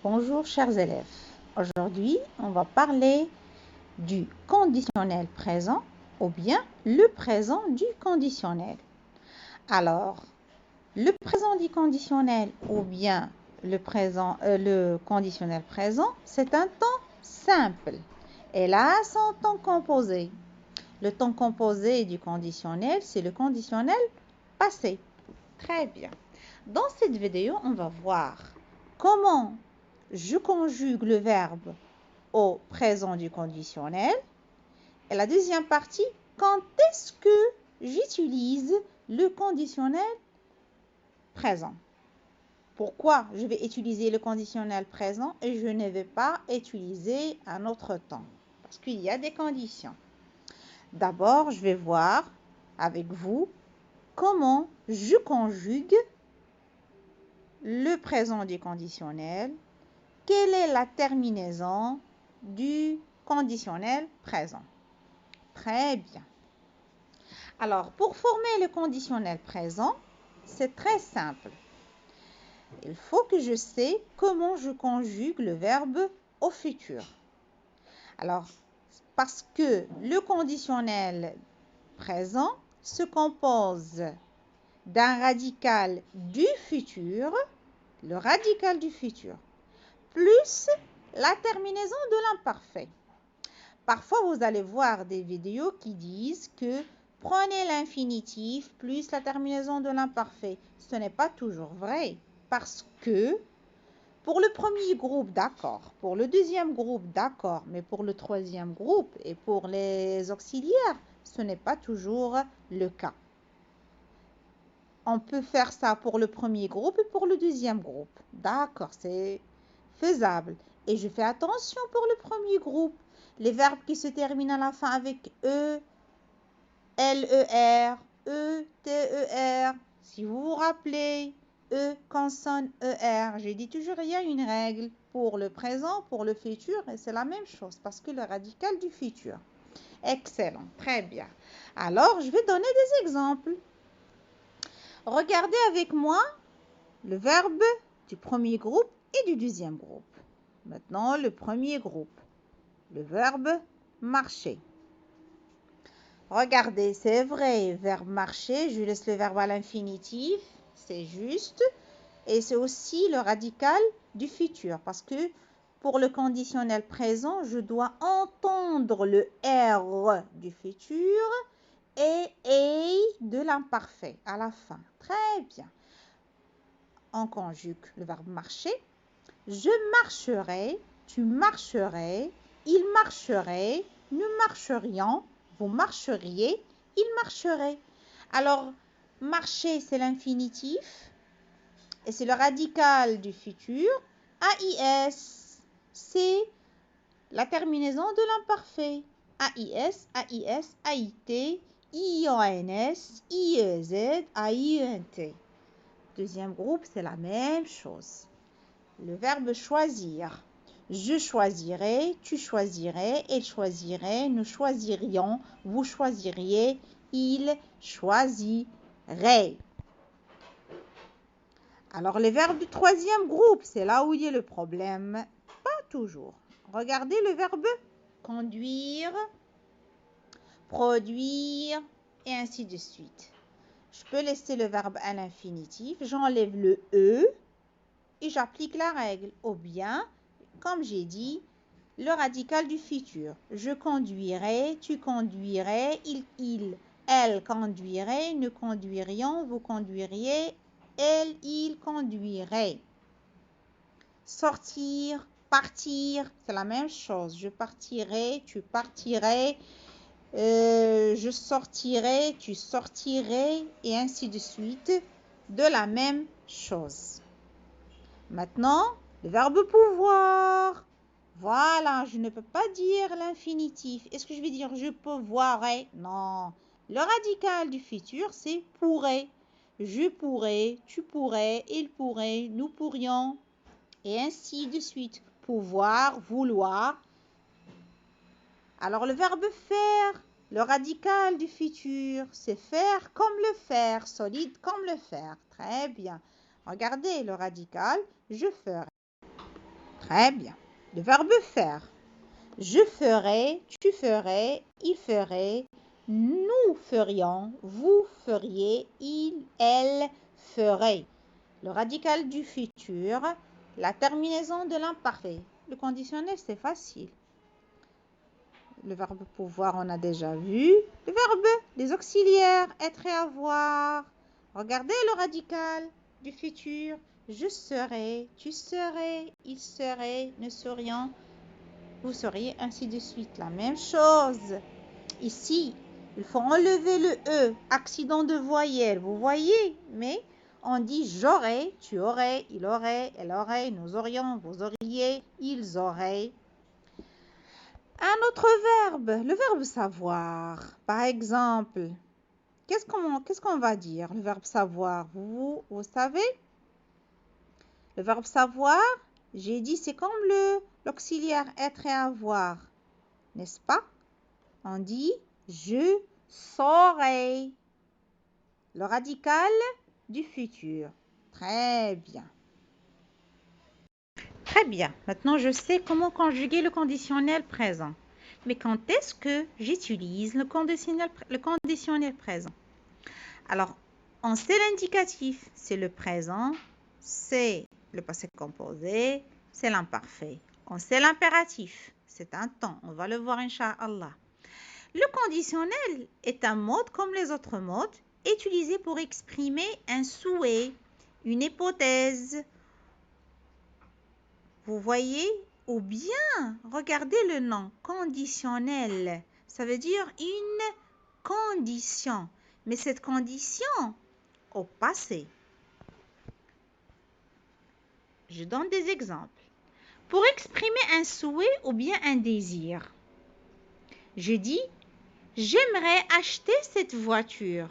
Bonjour chers élèves. Aujourd'hui, on va parler du conditionnel présent ou bien le présent du conditionnel. Alors, le présent du conditionnel ou bien le conditionnel présent, c'est un temps simple. Elle a son temps composé. Le temps composé du conditionnel, c'est le conditionnel passé. Très bien. Dans cette vidéo, on va voir comment je conjugue le verbe au présent du conditionnel. Et la deuxième partie, quand est-ce que j'utilise le conditionnel présent? Pourquoi je vais utiliser le conditionnel présent et je ne vais pas utiliser un autre temps? Parce qu'il y a des conditions. D'abord, je vais voir avec vous comment je conjugue le présent du conditionnel. Quelle est la terminaison du conditionnel présent? Très bien. Alors, pour former le conditionnel présent, c'est très simple. Il faut que je sais comment je conjugue le verbe au futur. Alors, parce que le conditionnel présent se compose d'un radical du futur, le radical du futur, plus la terminaison de l'imparfait. Parfois, vous allez voir des vidéos qui disent que prenez l'infinitif plus la terminaison de l'imparfait. Ce n'est pas toujours vrai parce que pour le premier groupe, d'accord. Pour le deuxième groupe, d'accord. Mais pour le troisième groupe et pour les auxiliaires, ce n'est pas toujours le cas. On peut faire ça pour le premier groupe et pour le deuxième groupe. D'accord, c'est faisable. Et je fais attention pour le premier groupe. Les verbes qui se terminent à la fin avec E, L-E-R, E, T-E-R. Si vous vous rappelez, E consonne E-R. J'ai dit toujours, il y a une règle pour le présent, pour le futur, et c'est la même chose parce que le radical du futur. Excellent, très bien. Alors, je vais donner des exemples. Regardez avec moi le verbe du premier groupe et du deuxième groupe. Maintenant, le premier groupe, le verbe marcher. Regardez, c'est vrai, verbe marcher, je laisse le verbe à l'infinitif, c'est juste. Et c'est aussi le radical du futur, parce que pour le conditionnel présent, je dois entendre le R du futur et de l'imparfait à la fin. Très bien. On conjugue le verbe marcher. Je marcherai, tu marcherais, il marcherait, nous marcherions, vous marcheriez, il marcherait. Alors, marcher, c'est l'infinitif et c'est le radical du futur. AIS, c'est la terminaison de l'imparfait. AIS, AIS, AIT, IONS, IEZ, AIENT. Deuxième groupe, c'est la même chose. Le verbe choisir. Je choisirai, tu choisirais, elle choisirait, nous choisirions, vous choisiriez, il choisirait. Alors, les verbes du troisième groupe, c'est là où il y a le problème. Pas toujours. Regardez le verbe conduire, produire et ainsi de suite. Je peux laisser le verbe à l'infinitif, j'enlève le E et j'applique la règle. Ou bien, comme j'ai dit, le radical du futur. Je conduirai, tu conduirais, il, elle conduirait, nous conduirions, vous conduiriez, elle, il conduirait. Sortir, partir, c'est la même chose. Je partirai, tu partirais, je sortirai, tu sortirais, et ainsi de suite, de la même chose. Maintenant, le verbe pouvoir. Voilà, je ne peux pas dire l'infinitif. Est-ce que je vais dire je pourrais? Non. Le radical du futur, c'est pourrait. Je pourrais, tu pourrais, il pourrait, nous pourrions, et ainsi de suite. Pouvoir, vouloir. Alors, le verbe faire, le radical du futur, c'est faire comme le faire, solide comme le faire. Très bien. Regardez le radical, je ferai. Très bien. Le verbe faire. Je ferai, tu ferais, il ferait, nous ferions, vous feriez, il, elle ferait. Le radical du futur, la terminaison de l'imparfait. Le conditionnel, c'est facile. Le verbe pouvoir, on a déjà vu. Le verbe, les auxiliaires, être et avoir. Regardez le radical du futur. Je serai, tu serais, il serait, nous serions, vous seriez, ainsi de suite. La même chose. Ici, il faut enlever le E, accident de voyelle. Vous voyez, mais on dit j'aurais, tu aurais, il aurait, elle aurait, nous aurions, vous auriez, ils auraient. Un autre verbe, le verbe savoir. Par exemple, qu'est-ce qu'on va dire, le verbe savoir? Vous savez? Le verbe savoir, j'ai dit, c'est comme l'auxiliaire être et avoir, n'est-ce pas? On dit je saurai. Le radical du futur. Très bien. Très bien. Maintenant, je sais comment conjuguer le conditionnel présent. Mais quand est-ce que j'utilise le conditionnel présent? Alors, on sait l'indicatif, c'est le présent, c'est le passé composé, c'est l'imparfait. On sait l'impératif, c'est un temps, on va le voir, Inch'Allah. Le conditionnel est un mode comme les autres modes, utilisé pour exprimer un souhait, une hypothèse. Vous voyez? Ou bien, regardez le nom, conditionnel. Ça veut dire une condition. Mais cette condition, au passé. Je donne des exemples. Pour exprimer un souhait ou bien un désir, je dis « J'aimerais acheter cette voiture ».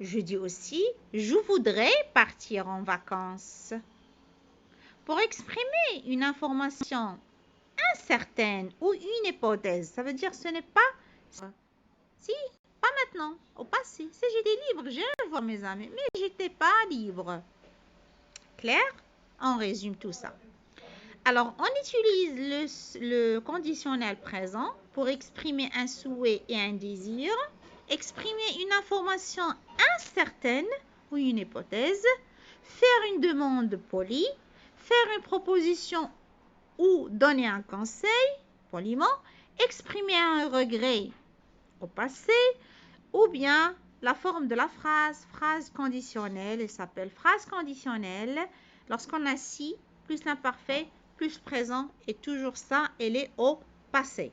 Je dis aussi « Je voudrais partir en vacances ». Pour exprimer une information incertaine ou une hypothèse, ça veut dire ce n'est pas si, pas maintenant, au passé. Si j'étais libre, j'irais voir mes amis, mais j'étais pas libre. Clair? On résume tout ça. Alors, on utilise le conditionnel présent pour exprimer un souhait et un désir, exprimer une information incertaine ou une hypothèse, faire une demande polie, faire une proposition ou donner un conseil poliment, exprimer un regret au passé, ou bien la forme de la phrase conditionnelle, elle s'appelle phrase conditionnelle. Lorsqu'on a si plus l'imparfait plus présent et toujours ça, elle est au passé.